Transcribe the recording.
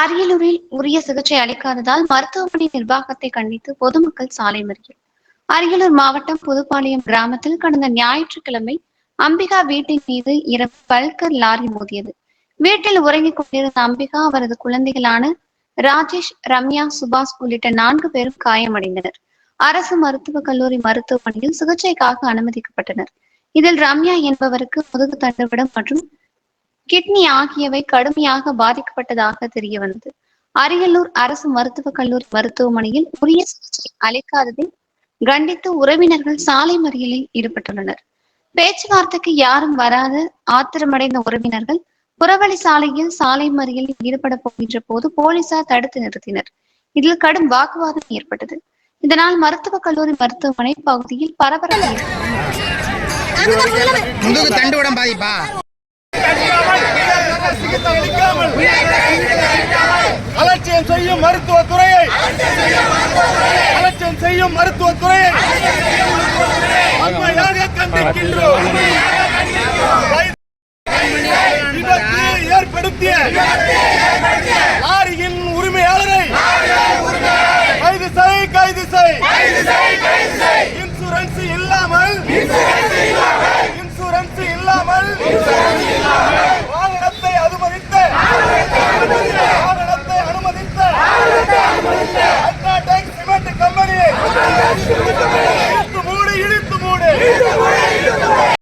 அரியலூரில் உரிய சிகிச்சை அளிக்காததால் மருத்துவமனை நிர்வாகத்தை கண்டித்து பொதுமக்கள் சாலை மறியல். அரியலூர் மாவட்டம் புதுப்பாளையம் கிராமத்தில் கடந்த ஞாயிற்றுக்கிழமை அம்பிகா வீட்டின் மீது இரவு பல்கர் லாரி மோதியது. வீட்டில் உறங்கிக் கொண்டிருந்த அம்பிகா, அவரது குழந்தைகளான ராஜேஷ், ரம்யா, சுபாஷ் உள்ளிட்ட 4 பேரும் காயமடைந்தனர். அரசு மருத்துவக் கல்லூரி மருத்துவமனையில் சிகிச்சைக்காக அனுமதிக்கப்பட்டனர். இதில் ரம்யா என்பவருக்கு முதுகு தண்டுவிடம் மற்றும் கிட்னி ஆகியவை கடுமையாக பாதிக்கப்பட்டதாக தெரியவந்தது. அரியலூர் அரசு மருத்துவக் கல்லூரி மருத்துவமனையில் உரிய சிகிச்சை அளிக்காததை கண்டித்து உறவினர்கள் சாலை மறியலில் ஈடுபட்டுள்ளனர். பேச்சுவார்த்தைக்கு யாரும் வராத ஆத்திரமடைந்த உறவினர்கள் புறவழி சாலையில் சாலை மறியலில் ஈடுபட போகின்ற போது போலீசார் தடுத்து நிறுத்தினர். இதில் கடும் வாக்குவாதம் ஏற்பட்டது. இதனால் மருத்துவக் கல்லூரி மருத்துவமனை பகுதியில் பரபரப்பு ஏற்பட்டது. அலட்சியம் செய்யும் மருத்துவத்துறையை வன்மையாக கண்டிக்கின்றோம். விபத்து ஏற்படுத்திய லாரியின்